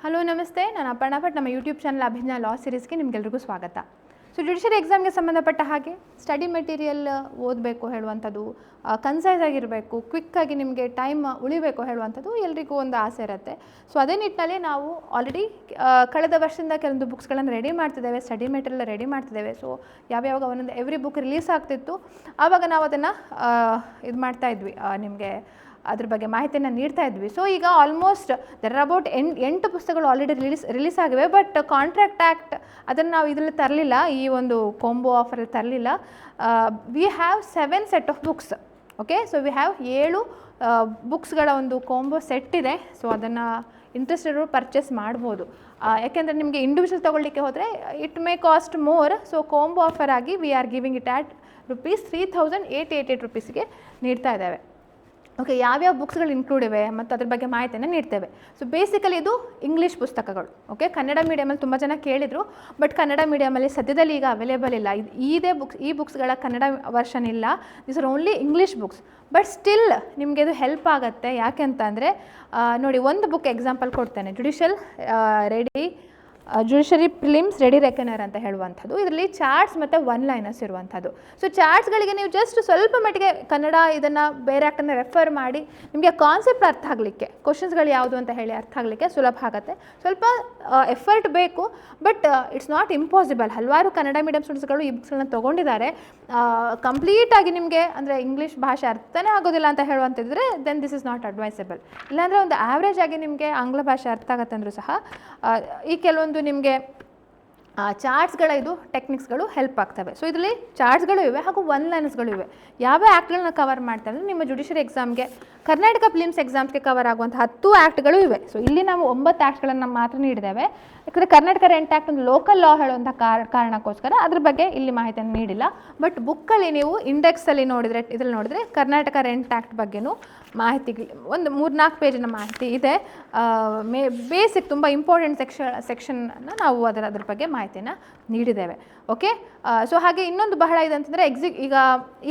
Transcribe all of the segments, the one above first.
Hello ನಮಸ್ತೆ, ನಾನು ಅಪರ್ಣಾ ಭಟ್. ನಮ್ಮ ಯೂಟ್ಯೂಬ್ ಚಾನಲ್ ಅಭಿಜ್ಞಾ ಲಾ ಸೀರೀಸ್ಗೆ ನಿಮಗೆಲ್ರಿಗೂ ಸ್ವಾಗತ. ಸೊ ಜುಡಿಷಿಯರಿ ಎಕ್ಸಾಮ್ಗೆ ಸಂಬಂಧಪಟ್ಟ ಹಾಗೆ ಸ್ಟಡಿ ಮೆಟೀರಿಯಲ್ ಓದಬೇಕು ಹೇಳುವಂಥದ್ದು, ಕನ್ಸೈಸ್ ಆಗಿರಬೇಕು, ಕ್ವಿಕ್ಕಾಗಿ ನಿಮಗೆ ಟೈಮ್ ಉಳಿಬೇಕು ಹೇಳುವಂಥದ್ದು ಎಲ್ರಿಗೂ ಒಂದು ಆಸೆ ಇರುತ್ತೆ. ಸೊ ಅದೇ ನಿಟ್ಟಿನಲ್ಲಿ ನಾವು ಆಲ್ರೆಡಿ ಕಳೆದ ವರ್ಷದಿಂದ ಕೆಲವೊಂದು ಬುಕ್ಸ್ಗಳನ್ನು ರೆಡಿ ಮಾಡ್ತಿದ್ದೇವೆ, ಸ್ಟಡಿ ಮೆಟೀರಿಯಲ್ ರೆಡಿ ಮಾಡ್ತಿದ್ದೇವೆ. ಸೊ ಯಾವ್ಯಾವಾಗ ಒಂದೊಂದು ಎವ್ರಿ ಬುಕ್ ರಿಲೀಸ್ ಆಗ್ತಿತ್ತು ಆವಾಗ ನಾವು ಅದನ್ನು ಇದು ಮಾಡ್ತಾಯಿದ್ವಿ, ನಿಮಗೆ ಅದ್ರ ಬಗ್ಗೆ ಮಾಹಿತಿಯನ್ನು ನೀಡ್ತಾ ಇದ್ವಿ. ಸೊ ಈಗ ಆಲ್ಮೋಸ್ಟ್ ದೆರ್ ಆರ್ ಅಬೌಟ್ 8 ಪುಸ್ತಕಗಳು ಆಲ್ರೆಡಿ ರಿಲೀಸ್ ಆಗಿವೆ. ಬಟ್ ಕಾಂಟ್ರಾಕ್ಟ್ ಆ್ಯಕ್ಟ್ ಅದನ್ನು ನಾವು ಇದರಲ್ಲಿ ತರಲಿಲ್ಲ, ಈ ಒಂದು ಕಾಂಬೋ ಆಫರಲ್ಲಿ ತರಲಿಲ್ಲ. We have 7 set of books. Okay, so we have 7 ಬುಕ್ಸ್ಗಳ ಒಂದು ಕಾಂಬೋ ಸೆಟ್ ಇದೆ. ಸೊ ಅದನ್ನು ಇಂಟ್ರೆಸ್ಟ್ ಇರೋರು ಪರ್ಚೇಸ್ ಮಾಡ್ಬೋದು. ಯಾಕೆಂದರೆ ನಿಮಗೆ ಇಂಡಿವಿಜುವಲ್ ತೊಗೊಳ್ಳಿಕ್ಕೆ ಹೋದರೆ it may cost more. So combo offer ಆಗಿ we are giving it at ₹3,888 ನೀಡ್ತಾ ಇದ್ದಾವೆ. ಓಕೆ, ಯಾವ್ಯಾವ ಬುಕ್ಸ್ಗಳು ಇನ್ಕ್ಲೂಡ್ ಇವೆ ಮತ್ತು ಅದ್ರ ಬಗ್ಗೆ ಮಾಹಿತಿಯನ್ನು ನೀಡ್ತೇವೆ. ಸೊ ಬೇಸಿಕಲಿ ಇದು ಇಂಗ್ಲೀಷ್ ಪುಸ್ತಕಗಳು. ಓಕೆ, ಕನ್ನಡ ಮೀಡಿಯಮಲ್ಲಿ ತುಂಬ ಜನ ಕೇಳಿದರು, ಬಟ್ ಕನ್ನಡ ಮೀಡಿಯಮಲ್ಲಿ ಸದ್ಯದಲ್ಲಿ ಈಗ ಅವೈಲೇಬಲ್ ಇಲ್ಲ. ಈ ಬುಕ್ಸ್ಗಳ ಕನ್ನಡ ವರ್ಷನ್ ಇಲ್ಲ. This are only English books. But still ನಿಮಗೆ ಇದು ಹೆಲ್ಪ್ ಆಗುತ್ತೆ. ಯಾಕೆ ಅಂತ ಅಂದರೆ ನೋಡಿ, ಒಂದು ಬುಕ್ ಎಕ್ಸಾಂಪಲ್ ಕೊಡ್ತೇನೆ. ಜುಡಿಷರಿ ಪ್ರಿಲಿಮ್ಸ್ ರೆಡಿ ರೆಕನರ್ ಅಂತ ಹೇಳುವಂಥದ್ದು. ಇದರಲ್ಲಿ ಚಾರ್ಟ್ಸ್ ಮತ್ತು ಒನ್ ಲೈನರ್ಸ್ ಇರುವಂಥದ್ದು. ಸೊ ಚಾರ್ಟ್ಸ್ಗಳಿಗೆ ನೀವು ಜಸ್ಟ್ ಸ್ವಲ್ಪ ಮಟ್ಟಿಗೆ ಕನ್ನಡ ಇದನ್ನು ಬೇರೆ ಆ್ಯಕ್ಟನ್ನು ರೆಫರ್ ಮಾಡಿ ನಿಮಗೆ ಕಾನ್ಸೆಪ್ಟ್ ಅರ್ಥ ಆಗಲಿಕ್ಕೆ, ಕ್ವಶನ್ಸ್ಗಳು ಯಾವುದು ಅಂತ ಹೇಳಿ ಅರ್ಥ ಆಗಲಿಕ್ಕೆ ಸುಲಭ ಆಗುತ್ತೆ. ಸ್ವಲ್ಪ ಎಫರ್ಟ್ ಬೇಕು, ಬಟ್ ಇಟ್ಸ್ ನಾಟ್ ಇಂಪಾಸಿಬಲ್. ಹಲವಾರು ಕನ್ನಡ ಮೀಡಿಯಂ ಸ್ಟೂಡೆಂಟ್ಸ್ಗಳು ಈ ಬುಕ್ಸ್ಗಳನ್ನ ತೊಗೊಂಡಿದ್ದಾರೆ. ಕಂಪ್ಲೀಟಾಗಿ ನಿಮಗೆ ಅಂದರೆ ಇಂಗ್ಲೀಷ್ ಭಾಷೆ ಅರ್ಥನೇ ಆಗೋದಿಲ್ಲ ಅಂತ ಹೇಳುವಂತಿದ್ರೆ then this is not advisable. ಇಲ್ಲಾಂದರೆ ಒಂದು ಆ್ಯಾವ್ರೇಜ್ ಆಗಿ ನಿಮಗೆ ಆಂಗ್ಲ ಭಾಷೆ ಅರ್ಥ ಆಗುತ್ತೆ ಅಂದರೂ ಸಹ ಈ ಕೆಲವೊಂದು ನಿಮಗೆ ಚಾರ್ಟ್ಸ್ಗಳ ಇದು ಟೆಕ್ನಿಕ್ಸ್ಗಳು ಹೆಲ್ಪ್ ಆಗ್ತವೆ. ಸೊ ಇದರಲ್ಲಿ ಚಾರ್ಟ್ಸ್ಗಳು ಇವೆ ಹಾಗೂ ಒನ್ ಲೈನರ್ಸ್ಗಳು ಇವೆ. ಯಾವ ಆ್ಯಕ್ಟ್ಗಳನ್ನ ಕವರ್ ಮಾಡ್ತವೆ ಅಂದರೆ ನಿಮ್ಮ ಜುಡಿಷರಿ ಎಕ್ಸಾಮ್ಗೆ, ಕರ್ನಾಟಕ ಪ್ರಿಲಿಮ್ಸ್ ಎಕ್ಸಾಮ್ಸ್ಗೆ ಕವರ್ ಆಗುವಂಥ 10 ಆ್ಯಕ್ಟ್ಗಳು ಇವೆ. ಸೊ ಇಲ್ಲಿ ನಾವು 9 ಆ್ಯಕ್ಟ್ಗಳನ್ನು ಮಾತ್ರ ನೀಡಿದ್ದೇವೆ. ಯಾಕಂದರೆ ಕರ್ನಾಟಕ ರೆಂಟ್ ಆ್ಯಕ್ಟ್ ಒಂದು ಲೋಕಲ್ ಲಾ ಹೇಳುವಂಥ ಕಾರಣಕ್ಕೋಸ್ಕರ ಅದ್ರ ಬಗ್ಗೆ ಇಲ್ಲಿ ಮಾಹಿತಿಯನ್ನು ನೀಡಿಲ್ಲ. ಬಟ್ ಬುಕ್ಕಲ್ಲಿ ನೀವು ಇಂಡೆಕ್ಸಲ್ಲಿ ನೋಡಿದರೆ, ಇದರಲ್ಲಿ ನೋಡಿದರೆ ಕರ್ನಾಟಕ ರೆಂಟ್ ಆ್ಯಕ್ಟ್ ಬಗ್ಗೆನೂ ಮಾಹಿತಿ ಒಂದು 3-4 ಪೇಜಿನ ಮಾಹಿತಿ ಇದೆ. ಬೇಸಿಕ್ ತುಂಬ ಇಂಪಾರ್ಟೆಂಟ್ ಸೆಕ್ಷನ್ನ ನಾವು ಅದ್ರ ಬಗ್ಗೆ ಮಾಹಿತಿಯನ್ನು ನೀಡಿದ್ದೇವೆ. ಓಕೆ, ಸೊ ಹಾಗೆ ಇನ್ನೊಂದು ಬಹಳ ಇದೆ ಅಂತಂದರೆ ಈಗ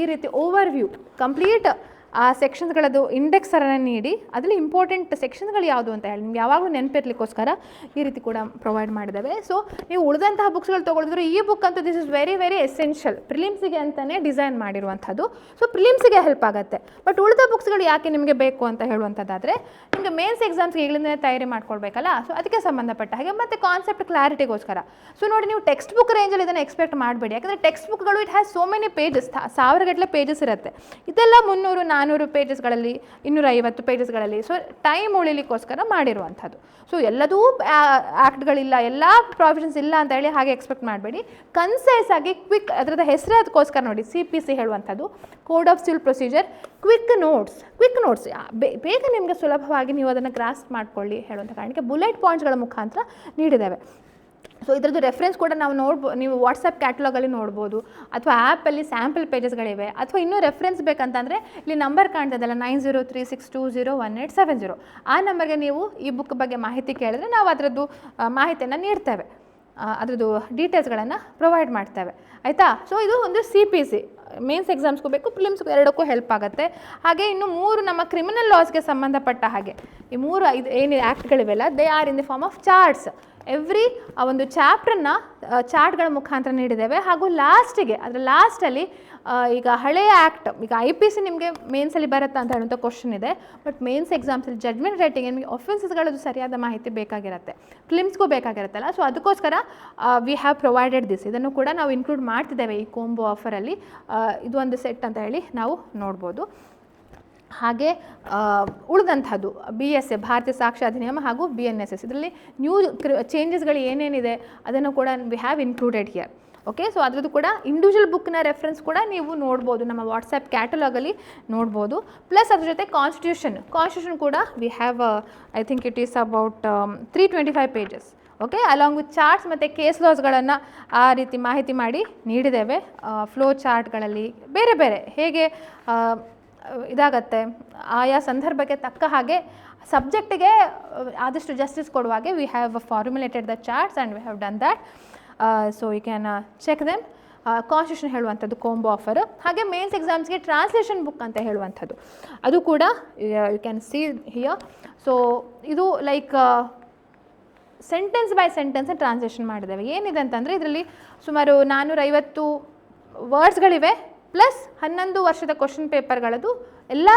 ಈ ರೀತಿ ಓವರ್ ವ್ಯೂ ಕಂಪ್ಲೀಟ್ ಆ ಸೆಕ್ಷನ್ಸ್ಗಳದ್ದು ಇಂಡೆಕ್ಸನ್ನು ನೀಡಿ ಅದರಲ್ಲಿ ಇಂಪಾರ್ಟೆಂಟ್ ಸೆಕ್ಷನ್ಗಳು ಯಾವುದು ಅಂತ ಹೇಳಿ ನಿಮ್ಗೆ ಯಾವಾಗಲೂ ನೆನಪಿರ್ಲಿಕ್ಕೋಸ್ಕರ ಈ ರೀತಿ ಕೂಡ ಪ್ರೊವೈಡ್ ಮಾಡಿದ್ದೇವೆ. ಸೊ ನೀವು ಉಳಿದಂತಹ ಬುಕ್ಸ್ಗಳು ತೊಗೊಳಿದ್ರೆ ಈ ಬುಕ್ ಅಂತೂ this is very very essential. ಪ್ರಿಲಿಮ್ಸಿಗೆ ಅಂತಲೇ ಡಿಸೈನ್ ಮಾಡಿರುವಂಥದ್ದು. ಸೊ ಪ್ರಿಲಿಮ್ಸಿಗೆ ಹೆಲ್ಪ್ ಆಗುತ್ತೆ. ಬಟ್ ಉಳಿದ ಬುಕ್ಸ್ಗಳು ಯಾಕೆ ನಿಮಗೆ ಬೇಕು ಅಂತ ಹೇಳುವಂಥದ್ದಾದರೆ ನಿಮಗೆ ಮೇನ್ಸ್ ಎಕ್ಸಾಮ್ಸ್ಗೆ ಈಗಲಿಂದಲೇ ತಯಾರಿ ಮಾಡ್ಕೊಳ್ಬೇಕಲ್ಲ. ಸೊ ಅದಕ್ಕೆ ಸಂಬಂಧಪಟ್ಟ ಹಾಗೆ ಮತ್ತು ಕಾನ್ಸೆಪ್ಟ್ ಕ್ಲಾರಿಟಿಗೋಸ್ಕರ. ಸೊ ನೋಡಿ, ನೀವು ಟೆಕ್ಸ್ಟ್ ಬುಕ್ ರೇಂಜಲ್ಲಿ ಇದನ್ನು ಎಕ್ಸ್ಪೆಕ್ಟ್ ಮಾಡಬೇಡಿ. ಯಾಕಂದರೆ ಟೆಕ್ಸ್ಟ್ ಬುಕ್ಗಳು it has so many pages, 1000 ಗಟ್ಟಲೆ ಪೇಜಸ್ ಇರುತ್ತೆ. ಇದೆಲ್ಲ 300-400 ಪೇಜಸ್ಗಳಲ್ಲಿ, 250 ಪೇಜಸ್ಗಳಲ್ಲಿ. ಸೊ ಟೈಮ್ ಉಳಿಲಿಕ್ಕೋಸ್ಕರ ಮಾಡಿರುವಂಥದ್ದು. ಸೊ ಎಲ್ಲದೂ ಆ್ಯಕ್ಟ್ಗಳಿಲ್ಲ, ಎಲ್ಲ ಪ್ರಾವಿಷನ್ಸ್ ಇಲ್ಲ ಅಂತ ಹೇಳಿ ಹಾಗೆ ಎಕ್ಸ್ಪೆಕ್ಟ್ ಮಾಡಬೇಡಿ. ಕನ್ಸೈಸ್ ಆಗಿ ಕ್ವಿಕ್, ಅದರದ ಹೆಸರೇ ಅದಕ್ಕೋಸ್ಕರ ನೋಡಿ, CPC ಹೇಳುವಂಥದ್ದು, code of civil procedure. Quick notes ಬೇಗ ನಿಮಗೆ ಸುಲಭವಾಗಿ ನೀವು ಅದನ್ನು ಗ್ರಾಸ್ಪ್ ಮಾಡ್ಕೊಳ್ಳಿ ಹೇಳುವಂಥ ಕಾರಣಕ್ಕೆ ಬುಲೆಟ್ ಪಾಯಿಂಟ್ಸ್ಗಳ ಮುಖಾಂತರ ನೀಡಿದ್ದೇವೆ. ಸೊ ಇದರದ್ದು ರೆಫರೆನ್ಸ್ ಕೂಡ ನಾವು ನೀವು ವಾಟ್ಸಪ್ ಕ್ಯಾಟಲಾಗಲ್ಲಿ ನೋಡ್ಬೋದು, ಅಥವಾ ಆ್ಯಪಲ್ಲಿ ಸ್ಯಾಂಪಲ್ ಪೇಜಸ್ಗಳಿವೆ. ಅಥವಾ ಇನ್ನೂ ರೆಫರೆನ್ಸ್ ಬೇಕಂತಂದರೆ ಇಲ್ಲಿ ನಂಬರ್ ಕಾಣ್ತದಲ್ಲ 9036201870, ಆ ನಂಬರ್ಗೆ ನೀವು ಈ ಬುಕ್ ಬಗ್ಗೆ ಮಾಹಿತಿ ಕೇಳಿದ್ರೆ ನಾವು ಅದರದ್ದು ಮಾಹಿತಿಯನ್ನು ನೀಡ್ತೇವೆ, ಅದರದ್ದು ಡೀಟೇಲ್ಸ್ಗಳನ್ನು ಪ್ರೊವೈಡ್ ಮಾಡ್ತೇವೆ. ಆಯಿತಾ? ಸೊ ಇದು ಒಂದು CPC ಮೇನ್ಸ್ ಎಕ್ಸಾಮ್ಸ್ಗೂ ಬೇಕು, ಪ್ರಿಲಿಮ್ಸ್ಗೂ ಎರಡಕ್ಕೂ ಹೆಲ್ಪ್ ಆಗುತ್ತೆ. ಹಾಗೆ ಇನ್ನು 3 ನಮ್ಮ ಕ್ರಿಮಿನಲ್ ಲಾಸ್ಗೆ ಸಂಬಂಧಪಟ್ಟ ಹಾಗೆ ಈ 3 ಏನಿದೆ ಆ್ಯಕ್ಟ್ಗಳಿವೆಲ್ಲ, they are in the form of charts. Every ಒಂದು ಚಾಪ್ಟ್ರನ್ನ ಚಾರ್ಟ್ಗಳ ಮುಖಾಂತರ ನೀಡಿದ್ದೇವೆ. ಹಾಗೂ ಲಾಸ್ಟಲ್ಲಿ ಈಗ ಹಳೆಯ ಆ್ಯಕ್ಟ್, ಈಗ IPC ನಿಮಗೆ ಮೇನ್ಸಲ್ಲಿ ಬರುತ್ತಾ ಅಂತ ಹೇಳುವಂಥ ಕ್ವಶನ್ ಇದೆ. ಬಟ್ ಮೇನ್ಸ್ ಎಕ್ಸಾಮ್ಸಲ್ಲಿ ಜಡ್ಜ್ಮೆಂಟ್ ರೈಟಿಂಗ್ ನಿಮಗೆ ಒಫೆನ್ಸಸ್ಗಳದ್ದು ಸರಿಯಾದ ಮಾಹಿತಿ ಬೇಕಾಗಿರುತ್ತೆ, ಪ್ರಿಲಿಮ್ಸ್ಗೂ ಬೇಕಾಗಿರುತ್ತಲ್ಲ. ಸೊ ಅದಕ್ಕೋಸ್ಕರ ವಿ ಹ್ಯಾವ್ ಪ್ರೊವೈಡೆಡ್ ದಿಸ್. ಇದನ್ನು ಕೂಡ ನಾವು ಇನ್ಕ್ಲೂಡ್ ಮಾಡ್ತಿದ್ದೇವೆ ಈ ಕಾಂಬೋ ಆಫರಲ್ಲಿ. ಇದು ಒಂದು ಸೆಟ್ ಅಂತ ಹೇಳಿ ನಾವು ನೋಡ್ಬೋದು. ಹಾಗೆ ಉಳಿದಂಥದ್ದು BSA ಭಾರತೀಯ ಸಾಕ್ಷ್ಯ ಅಧಿನಿಯಮ ಹಾಗೂ BNSS, ಇದರಲ್ಲಿ ನ್ಯೂ ಚೇಂಜಸ್ಗಳು ಏನೇನಿದೆ ಅದನ್ನು ಕೂಡ we have included here. Okay, so ಅದರದ್ದು ಕೂಡ ಇಂಡಿವಿಜುವಲ್ ಬುಕ್ನ ರೆಫರೆನ್ಸ್ ಕೂಡ ನೀವು ನೋಡ್ಬೋದು, ನಮ್ಮ ವಾಟ್ಸಪ್ ಕ್ಯಾಟಲಾಗಲ್ಲಿ ನೋಡ್ಬೋದು. ಪ್ಲಸ್ ಅದ್ರ ಜೊತೆ ಕಾನ್ಸ್ಟಿಟ್ಯೂಷನ್ ಕೂಡ we have, I think it is about 325 pages. Okay, along with charts ಮತ್ತು ಕೇಸ್ ಲಾಸ್ಗಳನ್ನು ಆ ರೀತಿ ಮಾಹಿತಿ ಮಾಡಿ ನೀಡಿದ್ದೇವೆ. ಫ್ಲೋ ಚಾರ್ಟ್ಗಳಲ್ಲಿ ಬೇರೆ ಬೇರೆ ಹೇಗೆ ಇದಾಗತ್ತೆ, ಆಯಾ ಸಂದರ್ಭಕ್ಕೆ ತಕ್ಕ ಹಾಗೆ ಸಬ್ಜೆಕ್ಟಿಗೆ ಆದಷ್ಟು ಜಸ್ಟಿಸ್ ಕೊಡುವ ಹಾಗೆ we have formulated the charts and we have done that. So you can check them. Constitution ಹೇಳುವಂಥದ್ದು ಕಾಂಬೋ ಆಫರ್. ಹಾಗೆ ಮೇನ್ಸ್ ಎಕ್ಸಾಮ್ಸ್ಗೆ ಟ್ರಾನ್ಸ್ಲೇಷನ್ ಬುಕ್ ಅಂತ ಹೇಳುವಂಥದ್ದು ಅದು ಕೂಡ you can see here. So ಇದು like sentence by sentence translation ಮಾಡಿದ್ದೇವೆ. ಏನಿದೆ ಅಂತಂದರೆ ಇದರಲ್ಲಿ ಸುಮಾರು 450 ವರ್ಡ್ಸ್ಗಳಿವೆ, ಪ್ಲಸ್ 11 ವರ್ಷದ ಕ್ವಶನ್ ಪೇಪರ್ಗಳದ್ದು ಎಲ್ಲ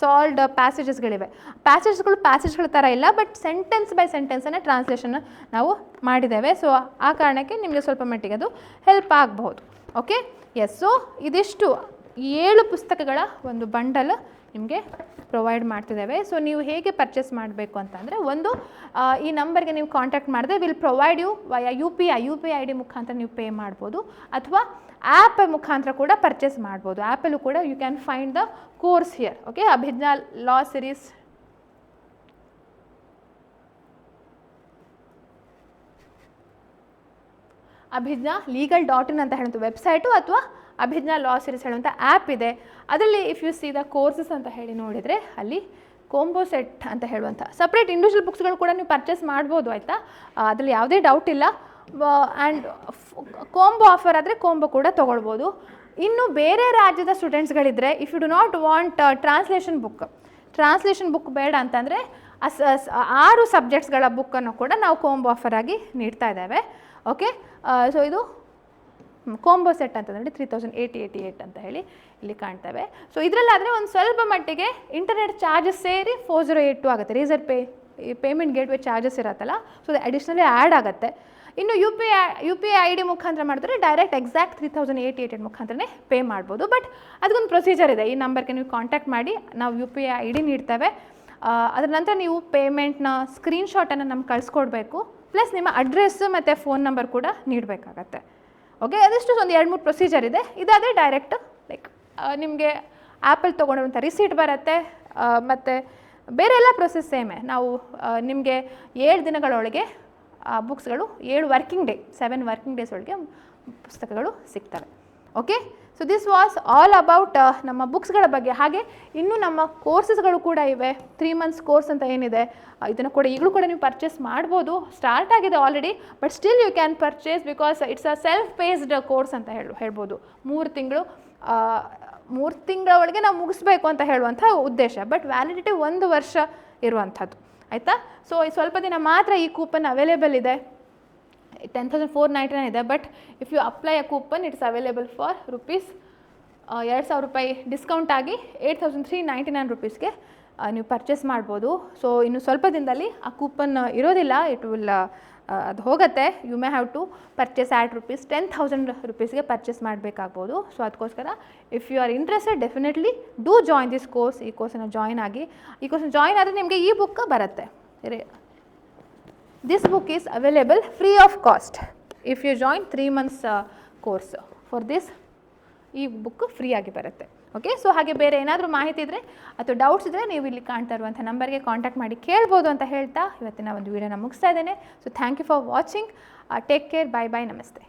ಸಾಲ್ವ್ಡ್ ಪ್ಯಾಸೇಜಸ್ಗಳಿವೆ. ಪ್ಯಾಸೇಜ್ಗಳ ಥರ ಇಲ್ಲ, ಬಟ್ ಸೆಂಟೆನ್ಸ್ ಬೈ ಸೆಂಟೆನ್ಸನ್ನು ಟ್ರಾನ್ಸ್ಲೇಷನ್ ನಾವು ಮಾಡಿದ್ದೇವೆ. ಸೊ ಆ ಕಾರಣಕ್ಕೆ ನಿಮಗೆ ಸ್ವಲ್ಪ ಮಟ್ಟಿಗೆ ಅದು ಹೆಲ್ಪ್ ಆಗಬಹುದು. Okay, S. ಸೊ ಇದಿಷ್ಟು 7 ಪುಸ್ತಕಗಳ ಒಂದು ಬಂಡಲ್ ನಿಮಗೆ ಪ್ರೊವೈಡ್ ಮಾಡ್ತಿದ್ದೇವೆ. ಸೊ ನೀವು ಹೇಗೆ ಪರ್ಚೇಸ್ ಮಾಡಬೇಕು ಅಂತಂದರೆ, ಒಂದು ಈ ನಂಬರ್ಗೆ ನೀವು ಕಾಂಟ್ಯಾಕ್ಟ್ ಮಾಡಿದ್ರೆ will provide you via U P I D ಮುಖಾಂತರ ನೀವು ಪೇ ಮಾಡ್ಬೋದು, ಅಥವಾ ಆ್ಯಪ್ ಮುಖಾಂತರ ಕೂಡ ಪರ್ಚೇಸ್ ಮಾಡ್ಬೋದು. ಆ್ಯಪಲ್ಲೂ ಕೂಡ you can find the course here. Okay, Abhijna law series Abhijna legal.in ಅಂತ ಹೇಳುವಂಥ ವೆಬ್ಸೈಟು, ಅಥವಾ ಅಭಿಜ್ಞಾ ಲಾ ಸಿರೀಸ್ ಹೇಳುವಂಥ ಆ್ಯಪ್ ಇದೆ. ಅದರಲ್ಲಿ if U C the courses ಅಂತ ಹೇಳಿ ನೋಡಿದರೆ ಅಲ್ಲಿ ಕೋಂಬೋ ಸೆಟ್ ಅಂತ ಹೇಳುವಂಥ ಸಪ್ರೇಟ್ ಇಂಡಿವಿಜುವಲ್ ಬುಕ್ಸ್ಗಳು ಕೂಡ ನೀವು ಪರ್ಚೇಸ್ ಮಾಡ್ಬೋದು, ಆಯಿತಾ. ಅದರಲ್ಲಿ ಯಾವುದೇ ಡೌಟ್ ಇಲ್ಲ. ಆ್ಯಂಡ್ ಕೋಂಬೋ ಆಫರ್ ಆದರೆ ಕೋಂಬೋ ಕೂಡ ತೊಗೊಳ್ಬೋದು. ಇನ್ನು ಬೇರೆ ರಾಜ್ಯದ ಸ್ಟೂಡೆಂಟ್ಸ್ಗಳಿದ್ದರೆ, if you do not want translation book ಬೇಡ ಅಂತಂದರೆ 6 ಸಬ್ಜೆಕ್ಟ್ಸ್ಗಳ ಬುಕ್ಕನ್ನು ಕೂಡ ನಾವು ಕೋಂಬೋ ಆಫರ್ ಆಗಿ ನೀಡ್ತಾ ಇದ್ದೇವೆ. ಓಕೆ, ಸೊ ಇದು ಕೋಂಬೋ ಸೆಟ್ ಅಂತಂದರೆ 3888 ಅಂತ ಹೇಳಿ ಇಲ್ಲಿ ಕಾಣ್ತೇವೆ. ಸೊ ಇದರಲ್ಲಾದರೆ ಒಂದು ಸ್ವಲ್ಪ ಮಟ್ಟಿಗೆ ಇಂಟರ್ನೆಟ್ ಚಾರ್ಜಸ್ ಸೇರಿ 4082 ಆಗುತ್ತೆ. ರೀಸರ್ ಪೇಮೆಂಟ್ ಗೇಟ್ವೇ ಚಾರ್ಜಸ್ ಇರತ್ತಲ್ಲ, ಸೊ ಅದು ಅಡಿಷ್ನಲಿ ಆ್ಯಡ್ ಆಗುತ್ತೆ. ಇನ್ನು ಯು ಪಿ ಐ ಡಿ ಮುಖಾಂತರ ಮಾಡಿದ್ರೆ ಡೈರೆಕ್ಟ್ ಎಕ್ಸಾಕ್ಟ್ 3888 ಮುಖಾಂತರನೇ ಪೇ ಮಾಡ್ಬೋದು. ಬಟ್ ಅದಕ್ಕೊಂದು ಪ್ರೊಸೀಜರ್ ಇದೆ. ಈ ನಂಬರ್ಗೆ ನೀವು ಕಾಂಟ್ಯಾಕ್ಟ್ ಮಾಡಿ ನಾವು UPI ID ನೀಡ್ತೇವೆ. ಅದರ ನಂತರ ನೀವು ಪೇಮೆಂಟ್ನ ಸ್ಕ್ರೀನ್ಶಾಟನ್ನು ನಮ್ಗೆ ಕಳಿಸ್ಕೊಡ್ಬೇಕು, ಪ್ಲಸ್ ನಿಮ್ಮ ಅಡ್ರೆಸ್ ಮತ್ತು ಫೋನ್ ನಂಬರ್ ಕೂಡ ನೀಡಬೇಕಾಗತ್ತೆ. ಓಕೆ, ಅದಿಷ್ಟು ಒಂದು 2-3 ಪ್ರೊಸೀಜರ್ ಇದೆ. ಇದಾದರೆ ಡೈರೆಕ್ಟ್ ಲೈಕ್ ನಿಮಗೆ ಆ್ಯಪಲ್ಲಿ ತೊಗೊಂಡಿರುವಂಥ ರಿಸೀಟ್ ಬರುತ್ತೆ, ಮತ್ತು ಬೇರೆ ಎಲ್ಲ ಪ್ರೊಸೆಸ್ ಸೇಮೇ. ನಾವು ನಿಮಗೆ 7 ದಿನಗಳೊಳಗೆ ಬುಕ್ಸ್ಗಳು 7 ವರ್ಕಿಂಗ್ ಡೇ 7 ವರ್ಕಿಂಗ್ ಡೇಸ್ ಒಳಗೆ ಪುಸ್ತಕಗಳು ಸಿಗ್ತವೆ. Okay, so this was all about ನಮ್ಮ ಬುಕ್ಸ್ಗಳ ಬಗ್ಗೆ. ಹಾಗೆ ಇನ್ನೂ ನಮ್ಮ ಕೋರ್ಸಸ್ಗಳು ಕೂಡ ಇವೆ. 3 months ಕೋರ್ಸ್ ಅಂತ ಏನಿದೆ, ಇದನ್ನು ಕೂಡ ಈಗಲೂ ಕೂಡ ನೀವು ಪರ್ಚೇಸ್ ಮಾಡ್ಬೋದು. ಸ್ಟಾರ್ಟ್ ಆಗಿದೆ already, but still you can purchase because it's a self based course ಅಂತ ಹೇಳ್ಬೋದು. 3 ತಿಂಗಳ ಒಳಗೆ ನಾವು ಮುಗಿಸ್ಬೇಕು ಅಂತ ಹೇಳುವಂಥ ಉದ್ದೇಶ, ಬಟ್ ವ್ಯಾಲಿಡಿಟಿ 1 ವರ್ಷ ಇರುವಂಥದ್ದು, ಆಯಿತಾ. ಸೊ ಸ್ವಲ್ಪ ದಿನ ಮಾತ್ರ ಈ ಕೂಪನ್ ಅವೈಲೇಬಲ್ ಇದೆ. 10,499 ಇದೆ, but if you apply a coupon it's available for ₹2,000 discount ಆಗಿ 8,399 rupeesಗೆ ನೀವು ಪರ್ಚೇಸ್ ಮಾಡ್ಬೋದು. ಸೊ ಇನ್ನು ಸ್ವಲ್ಪ ದಿನದಲ್ಲಿ ಆ ಕೂಪನ್ ಇರೋದಿಲ್ಲ, ಇಟ್ ವಿಲ್ ಅದು ಹೋಗುತ್ತೆ. You may have to purchase at ₹10,000 purchase ಮಾಡಬೇಕಾಗ್ಬೋದು. ಸೊ ಅದಕ್ಕೋಸ್ಕರ if you are interested definitely do join this course. ಈ ಕೋರ್ಸನ್ನು ಜಾಯಿನ್ ಆಗಿ, ಈ ಕೋರ್ಸನ್ನು ಜಾಯಿನ್ ಆದರೆ ನಿಮಗೆ ಈ ಬುಕ್ ಬರುತ್ತೆ. This book is available free of cost if you join 3 months course. For this ಈ ಬುಕ್ ಫ್ರೀ ಆಗಿ ಬರುತ್ತೆ. ಓಕೆ, ಸೊ ಹಾಗೆ ಬೇರೆ ಏನಾದರೂ ಮಾಹಿತಿ ಇದ್ದರೆ ಅಥವಾ ಡೌಟ್ಸ್ ಇದ್ದರೆ ನೀವು ಇಲ್ಲಿ ಕಾಣ್ತಾ ಇರುವಂಥ ನಂಬರ್ಗೆ ಕಾಂಟ್ಯಾಕ್ಟ್ ಮಾಡಿ ಕೇಳ್ಬೋದು ಅಂತ ಹೇಳ್ತಾ ಇವತ್ತಿನ ಒಂದು ವಿಡಿಯೋನ ಮುಗಿಸ್ತಾ ಇದ್ದೇನೆ. So thank you for watching. Take care. Bye bye. ನಮಸ್ತೆ.